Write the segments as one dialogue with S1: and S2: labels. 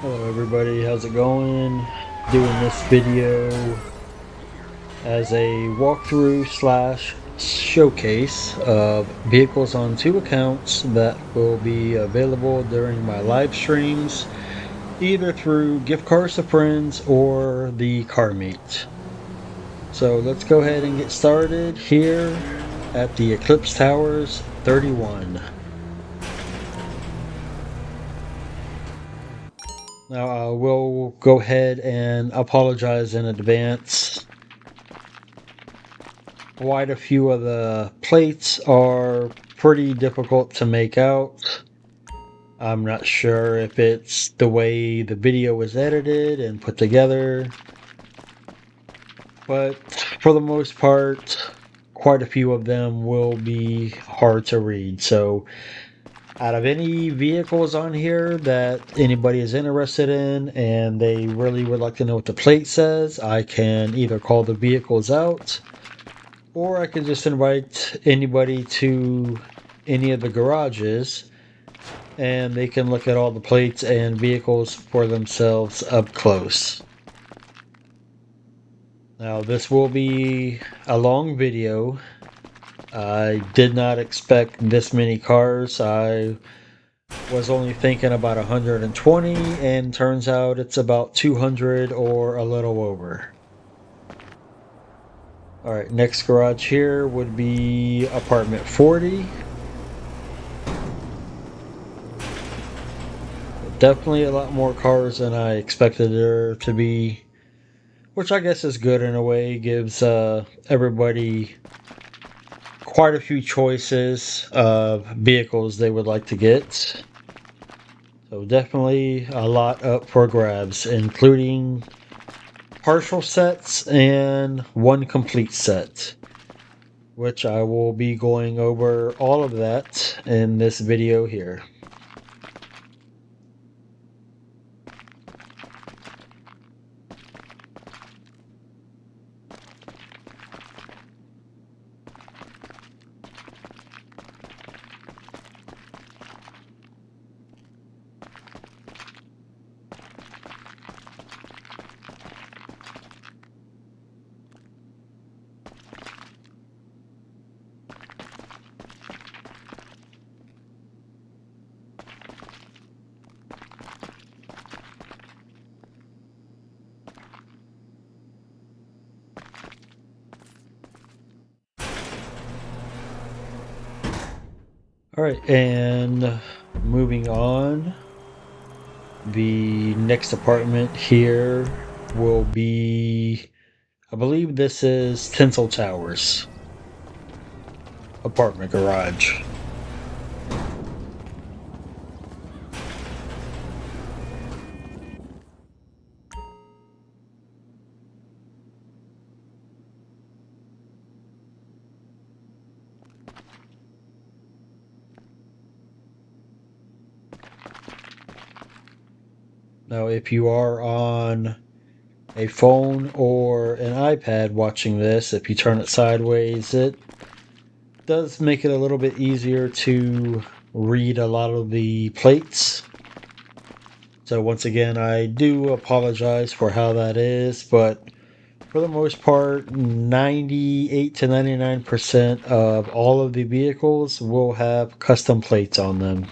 S1: Hello everybody, how's it going? Doing this video as a walkthrough slash showcase of vehicles on two accounts that will be available during my live streams, either through gift cards to friends or the car meet. So let's go ahead and get started here at the Eclipse Towers 31. Now I will go ahead and apologize in advance. Quite a few of the plates are pretty difficult to make out. I'm not sure if it's the way the video was edited and put together, but for the most part, quite a few of them will be hard to read. So out of any vehicles on here that anybody is interested in and they really would like to know what the plate says, I can either call the vehicles out or I can just invite anybody to any of the garages and they can look at all the plates and vehicles for themselves up close. Now, this will be a long video. I did not expect this many cars. I was only thinking about 120, and turns out it's about 200 or a little over. All right, next garage here would be apartment 40. Definitely a lot more cars than I expected there to be, which I guess is good in a way. Gives everybody quite a few choices of vehicles they would like to get. So definitely a lot up for grabs, including partial sets and one complete set, which I will be going over all of that in this video here. All right, and moving on, the next apartment here will be, I believe this is Tinsel Towers apartment garage. Now, if you are on a phone or an iPad watching this, if you turn it sideways, it does make it a little bit easier to read a lot of the plates. So once again, I do apologize for how that is, but for the most part, 98 to 99% of all of the vehicles will have custom plates on them.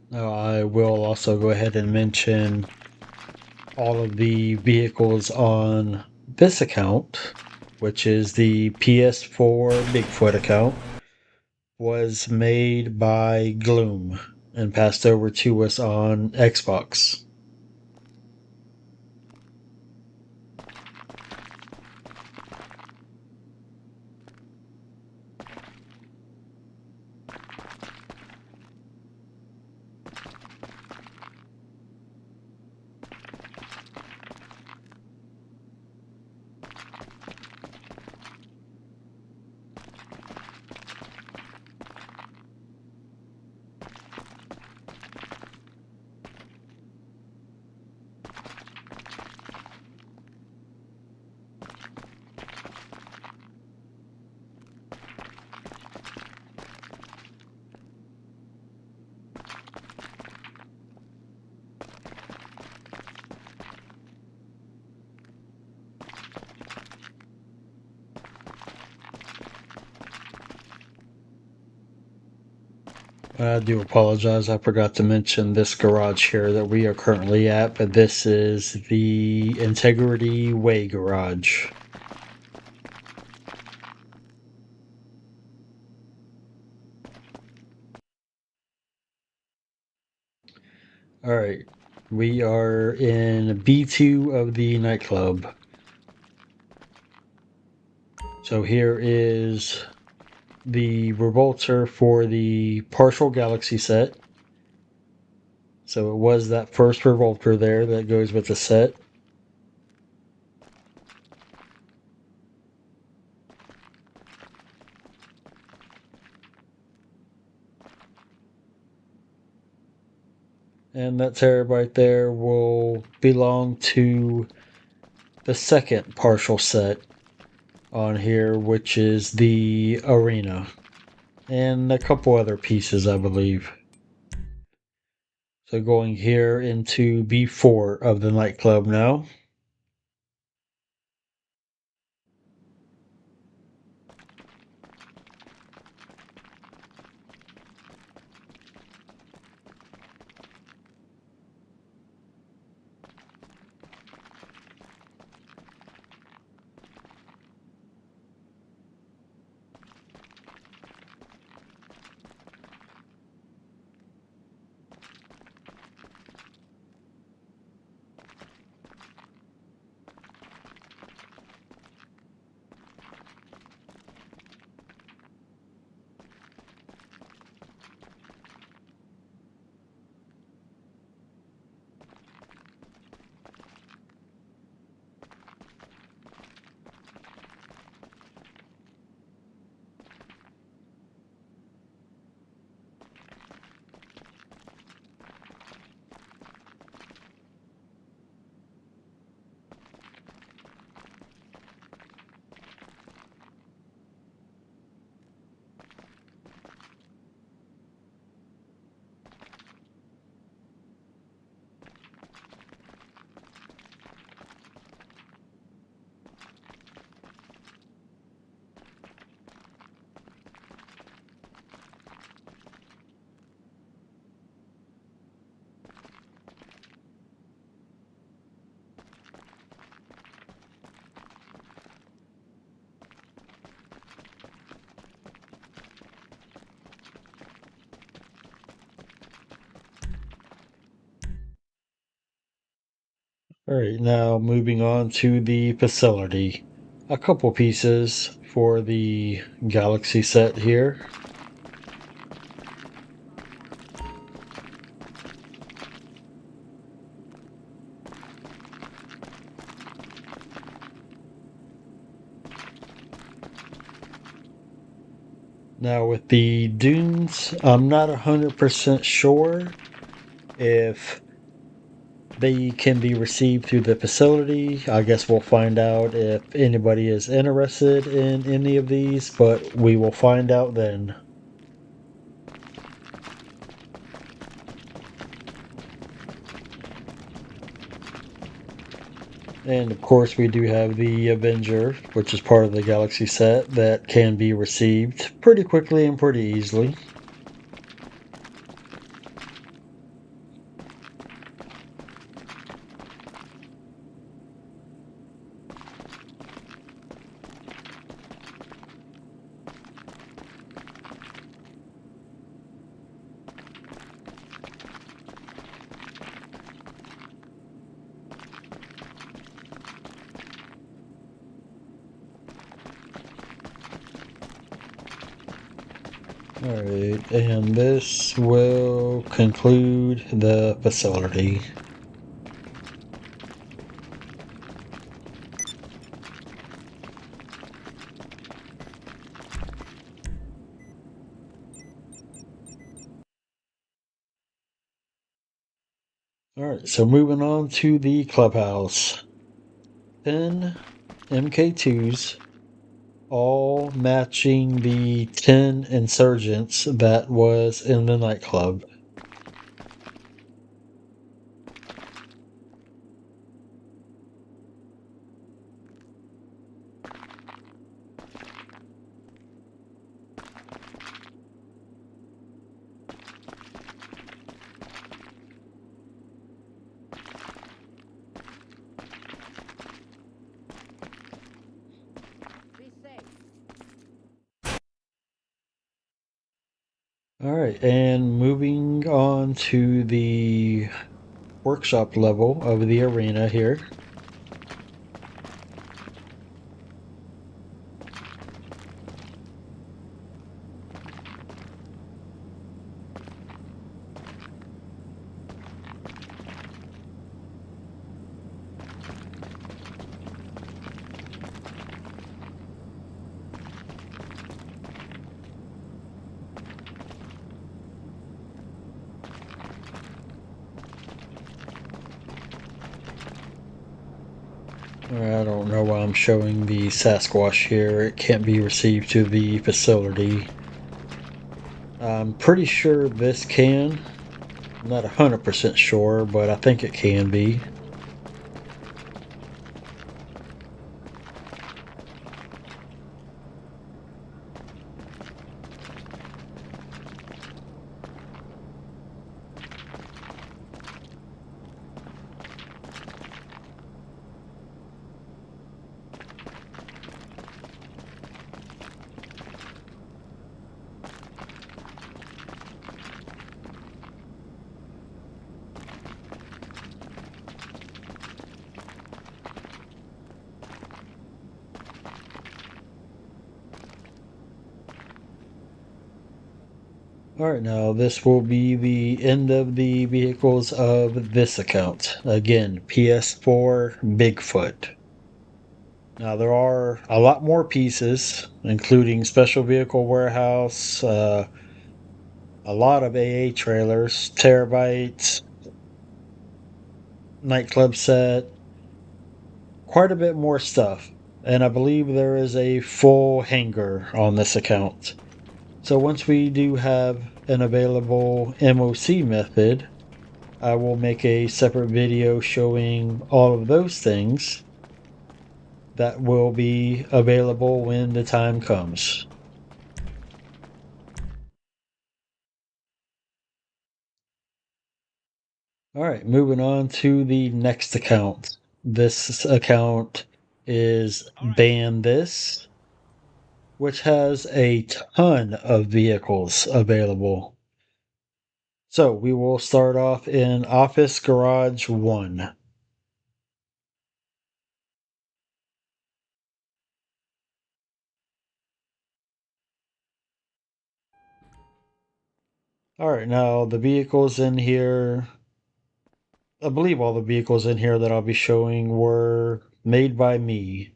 S1: Now, I will also go ahead and mention all of the vehicles on this account, which is the PS4 Bigfoot account, was made by Gloom and passed over to us on Xbox. I do apologize. I forgot to mention this garage here that we are currently at, but this is the Integrity Way garage. All right, we are in B2 of the nightclub. So here is the revolter for the partial galaxy set. So it was that first revolter there that goes with the set. And that terabyte there will belong to the second partial set on here, which is the arena. And a couple other pieces, I believe. So going here into B4 of the nightclub now. All right, now moving on to the facility. A couple pieces for the Galaxy set here. Now with the dunes, I'm not 100% sure if they can be received through the facility. I guess we'll find out if anybody is interested in any of these, but we will find out then. And of course, we do have the Avenger, which is part of the Galaxy set that can be received pretty quickly and pretty easily. Alright, and this will conclude the facility. Alright, so moving on to the clubhouse. 10 MK2s, all matching the 10 insurgents that was in the nightclub. Alright, and moving on to the workshop level of the arena here. I don't know why I'm showing the Sasquatch here. It can't be received to the facility. I'm pretty sure this can. I'm not 100% sure, but I think it can be. Alright, now this will be the end of the vehicles of this account. Again, PS4 Bigfoot. Now there are a lot more pieces, including Special Vehicle Warehouse, a lot of AA trailers, terabytes, nightclub set, quite a bit more stuff. And I believe there is a full hangar on this account. So once we do have an available MOC method, I will make a separate video showing all of those things that will be available when the time comes. Alright, moving on to the next account. This account is Ban This, which has a ton of vehicles available. So we will start off in Office Garage 1. Alright, now the vehicles in here, I believe all the vehicles in here that I'll be showing were made by me.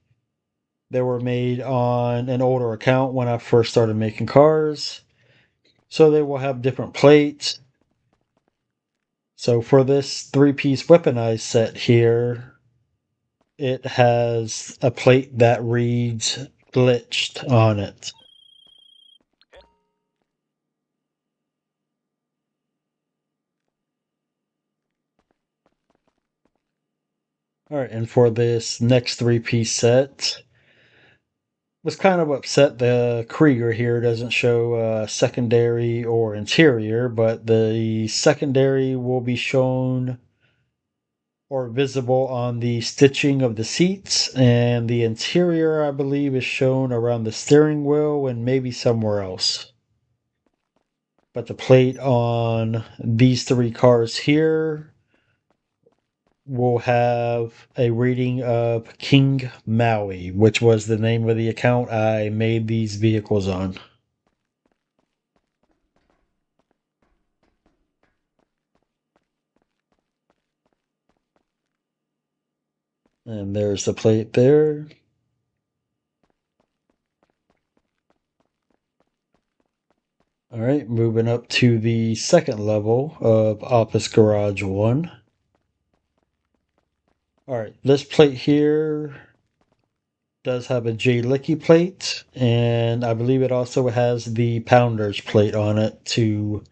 S1: They were made on an older account when I first started making cars. So they will have different plates. So for this 3-piece weaponized set here, it has a plate that reads glitched on it. Alright, and for this next 3-piece set, was kind of upset the Krieger here doesn't show secondary or interior, but the secondary will be shown or visible on the stitching of the seats, and the interior, I believe, is shown around the steering wheel and maybe somewhere else. But the plate on these 3 cars here will have a reading of King Maui, which was the name of the account I made these vehicles on. And there's the plate there. Alright, moving up to the second level of Office Garage 1. Alright, this plate here does have a J. Licky plate, and I believe it also has the Pounders plate on it to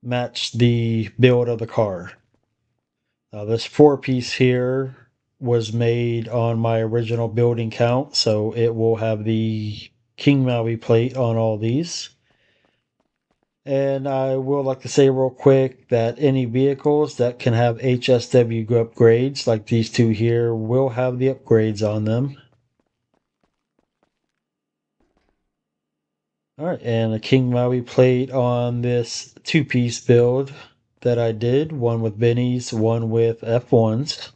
S1: match the build of the car. Now this 4-piece here was made on my original building count, so it will have the King Maui plate on all these. And I will like to say real quick that any vehicles that can have HSW upgrades, like these 2 here, will have the upgrades on them. Alright, and a King Maui plate on this two-piece build that I did. One with Bennies, one with F1s.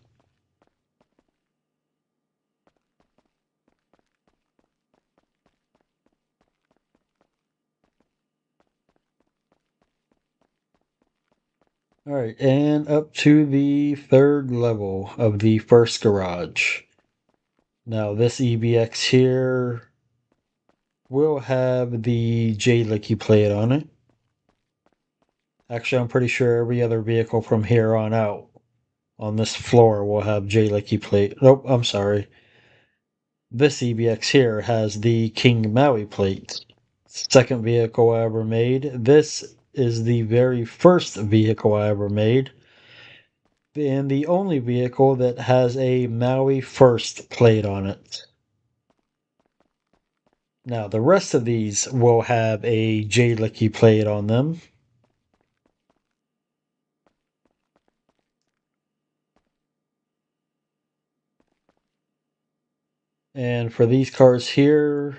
S1: Alright, and up to the third level of the first garage. Now this EBX here will have the J-Licky plate on it. Actually, I'm pretty sure every other vehicle from here on out on this floor will have J-Licky plate. Nope, I'm sorry. This EBX here has the King Maui plate. Second vehicle I ever made. This is the very first vehicle I ever made. And the only vehicle that has a Maui first plate on it. Now, the rest of these will have a J-Licky plate on them. And for these cars here,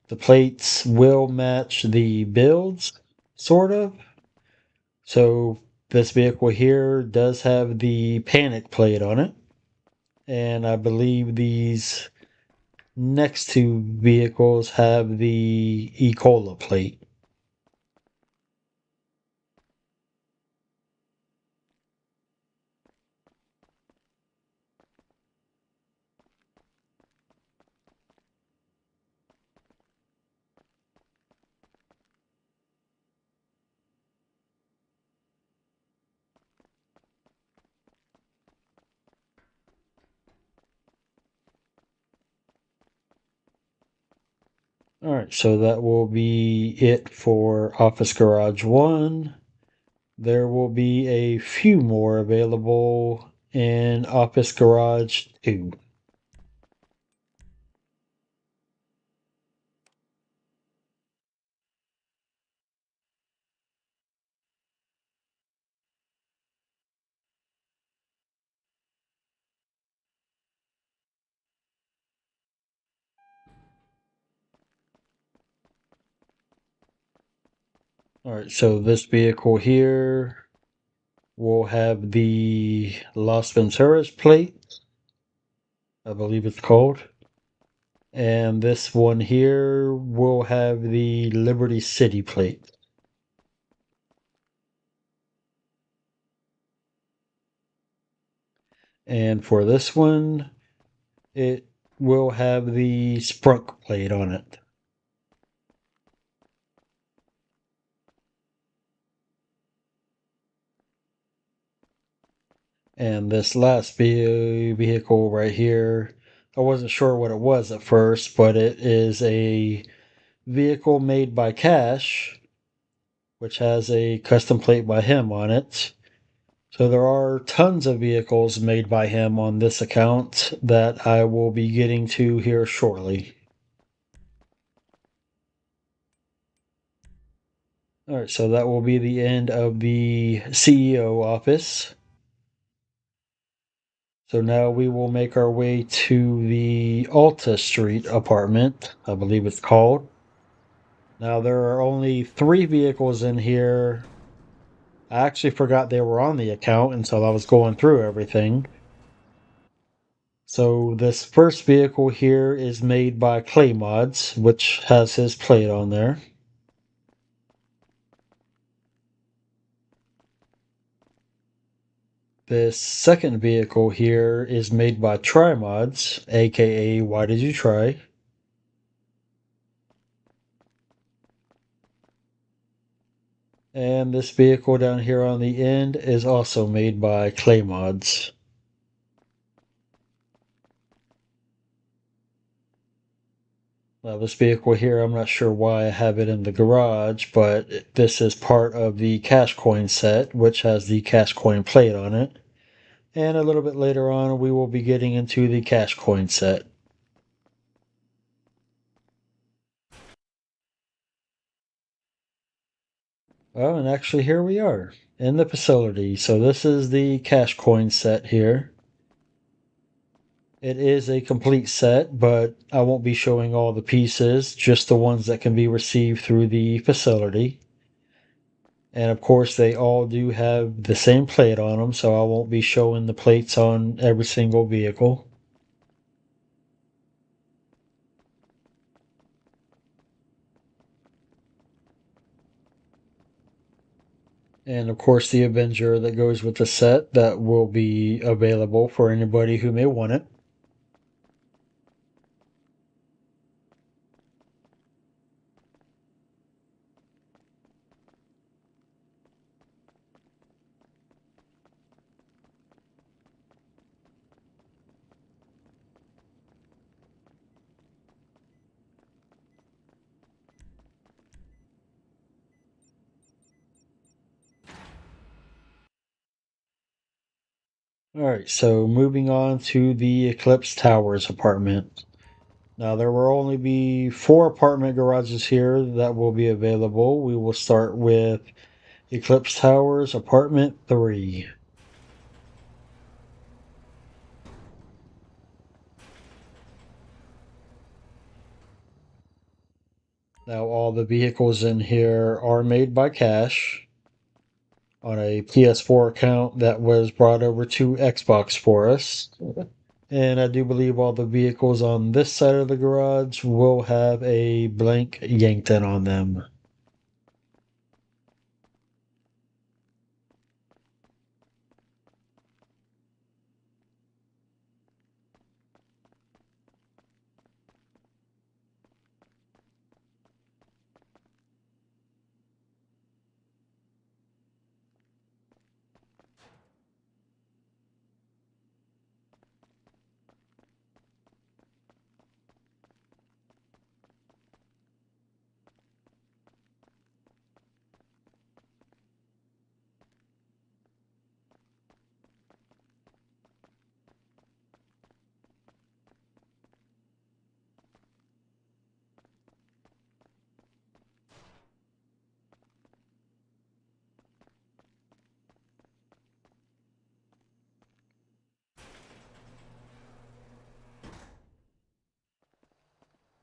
S1: the plates will match the builds, sort of. So this vehicle here does have the Panic plate on it. And I believe these next two vehicles have the E-Cola plate. Alright, so that will be it for Office Garage 1. There will be a few more available in Office Garage 2. Alright, so this vehicle here will have the Las Venturas plate, I believe it's called. And this one here will have the Liberty City plate. And for this one, it will have the Sprunk plate on it. And this last vehicle right here, I wasn't sure what it was at first, but it is a vehicle made by Cash, which has a custom plate by him on it. So there are tons of vehicles made by him on this account that I will be getting to here shortly. Alright, so that will be the end of the CEO office. So now we will make our way to the Alta Street apartment, I believe it's called. Now there are only 3 vehicles in here. I actually forgot they were on the account until I was going through everything. So this first vehicle here is made by Clay Mods, which has his plate on there. This second vehicle here is made by Try Mods, aka Why Did You Try? And this vehicle down here on the end is also made by Clay Mods. Now this vehicle here, I'm not sure why I have it in the garage, but this is part of the Cash Coin set, which has the Cash Coin plate on it. And a little bit later on, we will be getting into the Cash Coin set. Oh, and actually here we are in the facility. So this is the Cash Coin set here. It is a complete set, but I won't be showing all the pieces, just the ones that can be received through the facility. And of course, they all do have the same plate on them, so I won't be showing the plates on every single vehicle. And of course, the Avenger that goes with the set that will be available for anybody who may want it. Alright, so moving on to the Eclipse Towers apartment. Now, there will only be 4 apartment garages here that will be available. We will start with Eclipse Towers Apartment 3. Now, all the vehicles in here are made by cash on a PS4 account that was brought over to Xbox for us. And I do believe all the vehicles on this side of the garage will have a blank Yankton on them.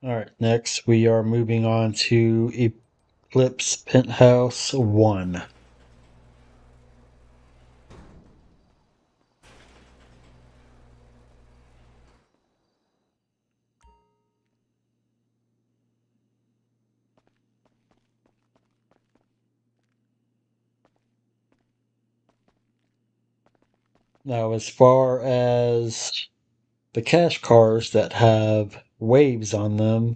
S1: Alright, next we are moving on to Eclipse Penthouse 1. Now, as far as the cash cars that have waves on them,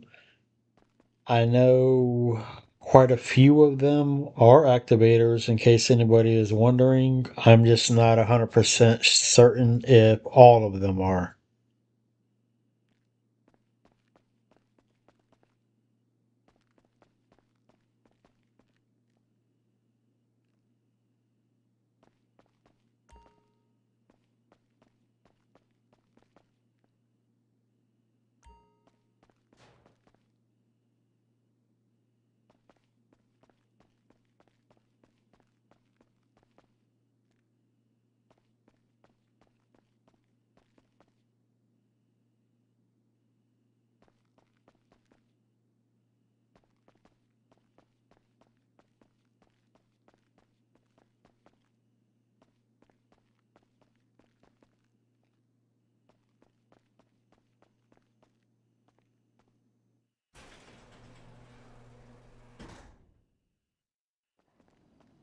S1: I know quite a few of them are activators in case anybody is wondering. I'm just not 100% certain if all of them are.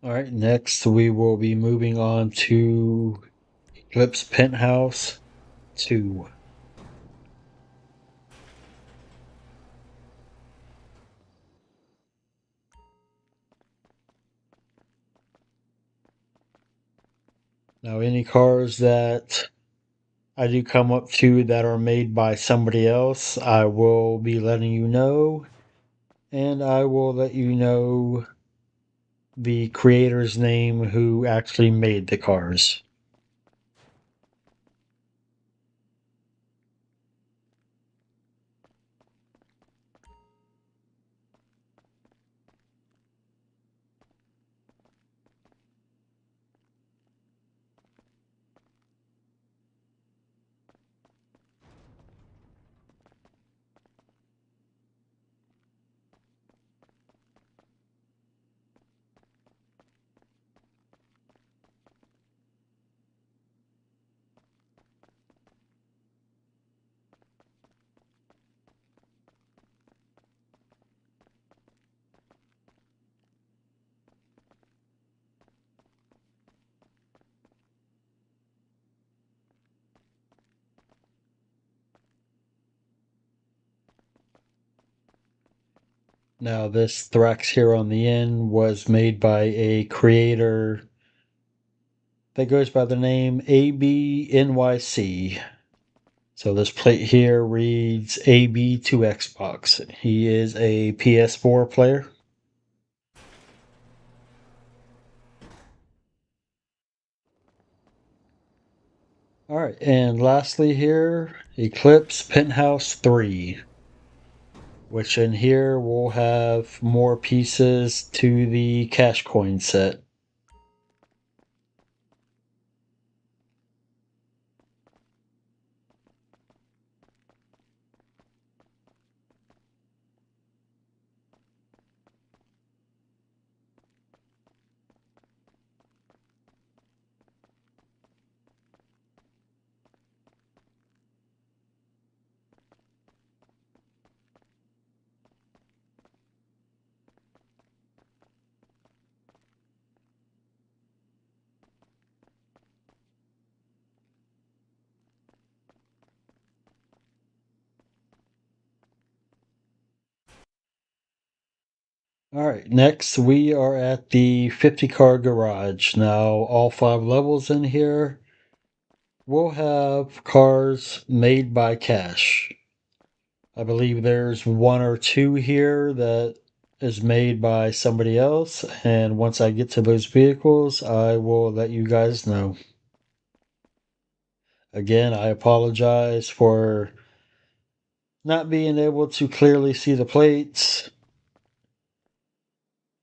S1: Alright, next we will be moving on to Eclipse Penthouse 2. Now, any cars that I do come up to that are made by somebody else, I will be letting you know, and I will let you know the creator's name who actually made the cars. Now, this Thrax here on the end was made by a creator that goes by the name ABNYC. So this plate here reads AB to Xbox. He is a PS4 player. Alright, and lastly here, Eclipse Penthouse 3, which in here we'll have more pieces to the cash coin set. Alright, next we are at the 50 car garage. Now, all 5 levels in here will have cars made by Cash. I believe there's 1 or 2 here that is made by somebody else, and once I get to those vehicles, I will let you guys know. Again, I apologize for not being able to clearly see the plates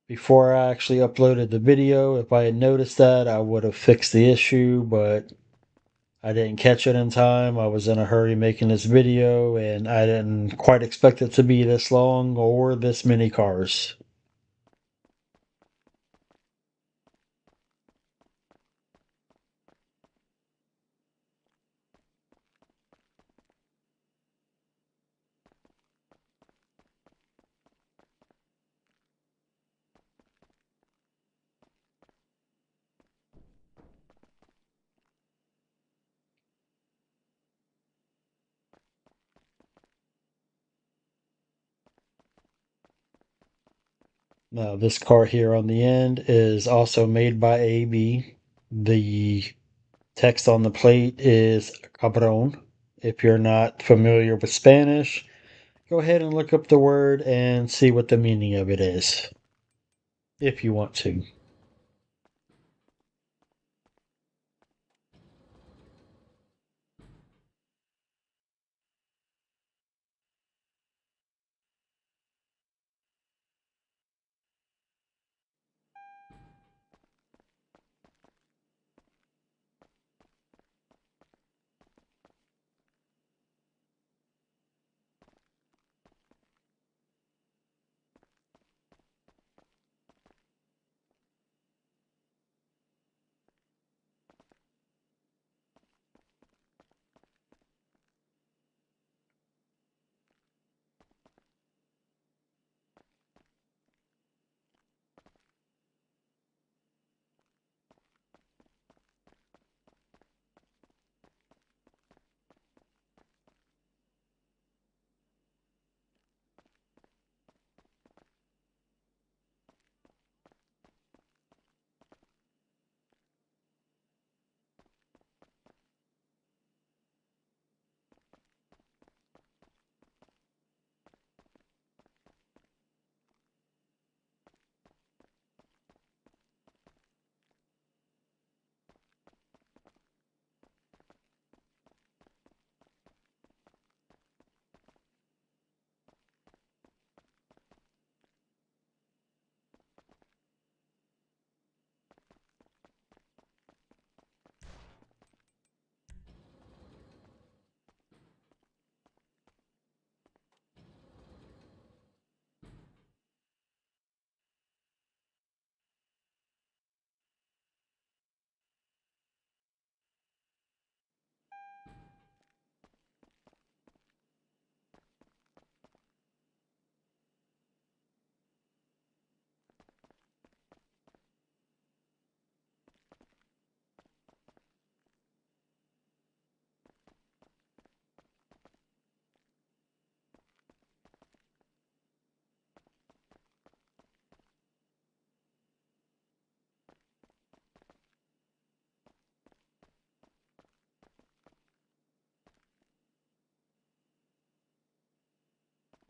S1: before I actually uploaded the video. If I had noticed that, I would have fixed the issue, but I didn't catch it in time. I was in a hurry making this video, and I didn't quite expect it to be this long or this many cars. Now, this car here on the end is also made by AB. The text on the plate is cabron. If you're not familiar with Spanish, go ahead and look up the word and see what the meaning of it is, if you want to.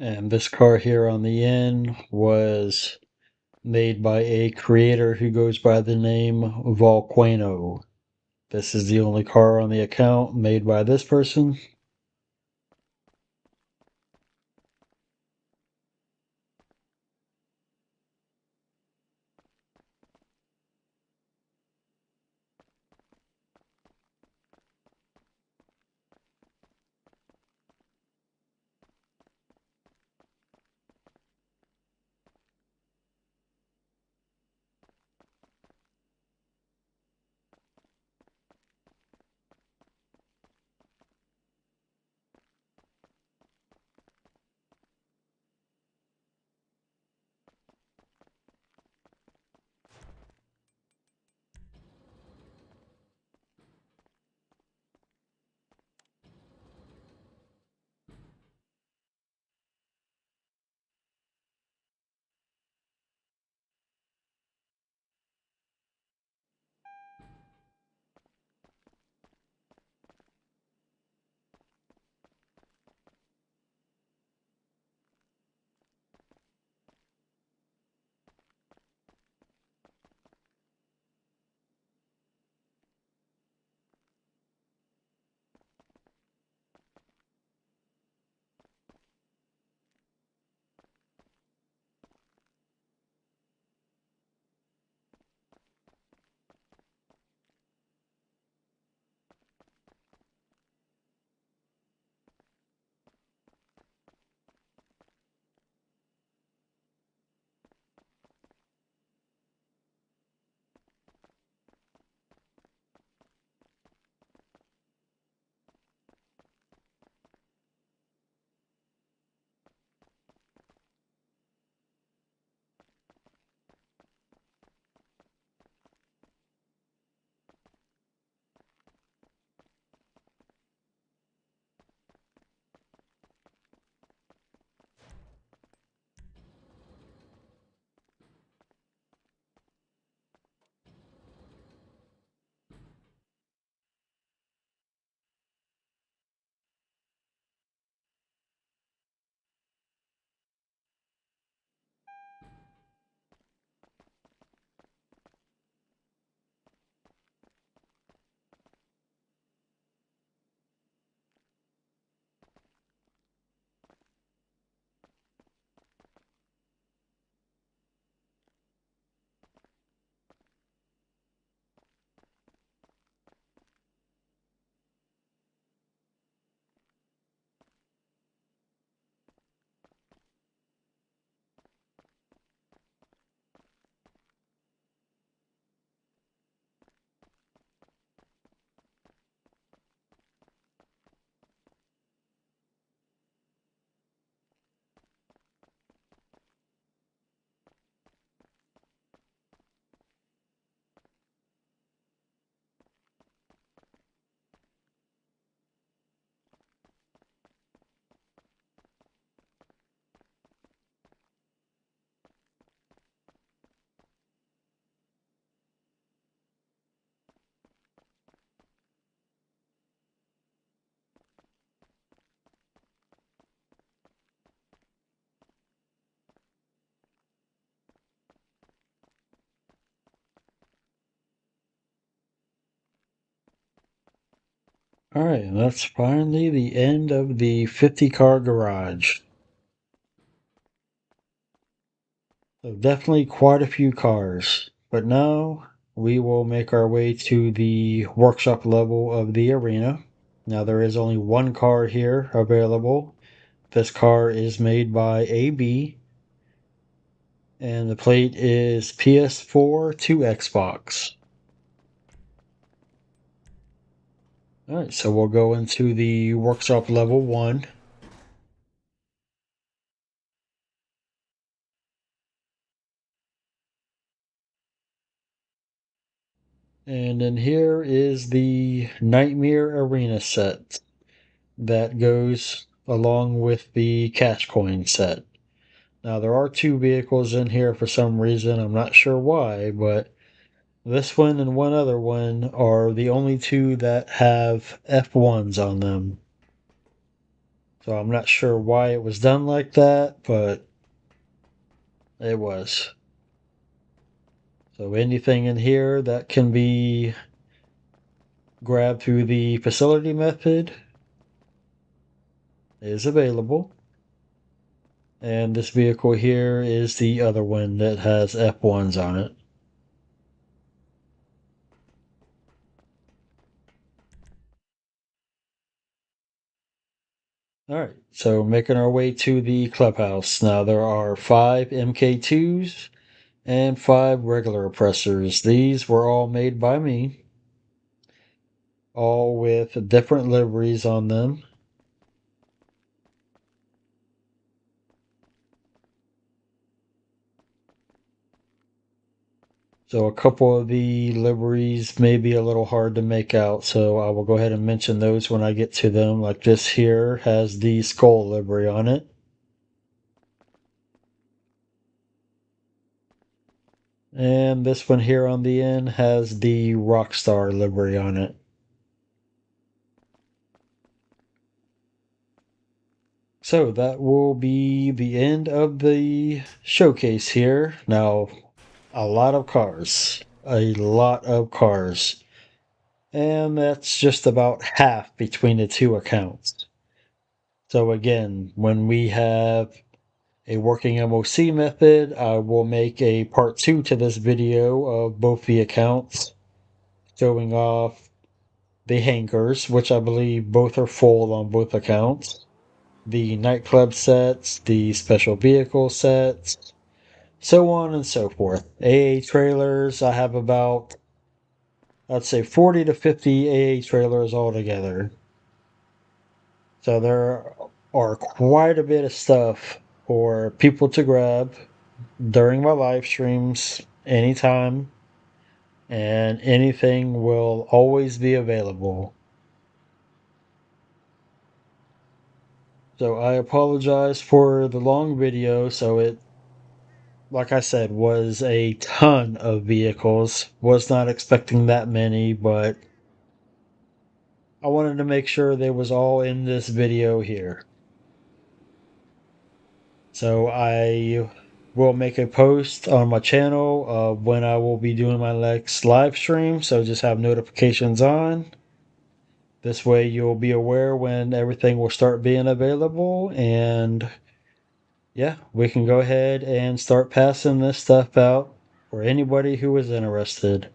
S1: And this car here on the end was made by a creator who goes by the name Volquano. This is the only car on the account made by this person. Alright, and that's finally the end of the 50 car garage. So definitely quite a few cars. But now we will make our way to the workshop level of the arena. Now there is only one car here available. This car is made by AB, and the plate is PS4 to Xbox. Alright, so we'll go into the workshop level 1. And then here is the Nightmare Arena set that goes along with the Cash Coin set. Now, there are two vehicles in here for some reason. I'm not sure why, but this one and one other one are the only two that have F1s on them. So I'm not sure why it was done like that, but it was. So anything in here that can be grabbed through the facility method is available. And this vehicle here is the other one that has F1s on it. All right, so making our way to the clubhouse. Now there are 5 MK2s and 5 regular oppressors. These were all made by me, all with different liveries on them. So a couple of the liveries may be a little hard to make out, so I will go ahead and mention those when I get to them. Like this here has the skull livery on it. And this one here on the end has the Rockstar livery on it. So that will be the end of the showcase here. Now, a lot of cars. A lot of cars. And that's just about half between the two accounts. So again, when we have a working MOC method, I will make a part 2 to this video of both the accounts, showing off the hangars, which I believe both are full on both accounts, the nightclub sets, the special vehicle sets, so on and so forth. AA trailers, I have about, I'd say 40 to 50 AA trailers altogether. So there are quite a bit of stuff for people to grab during my live streams anytime, and anything will always be available. So I apologize for the long video. So it, like I said, was a ton of vehicles. Was not expecting that many, but I wanted to make sure they was all in this video here. So I will make a post on my channel when I will be doing my next live stream. So just have notifications on. This way you'll be aware when everything will start being available, and yeah, we can go ahead and start passing this stuff out for anybody who is interested.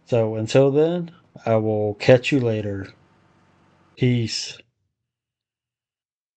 S1: So until then, I will catch you later. Peace.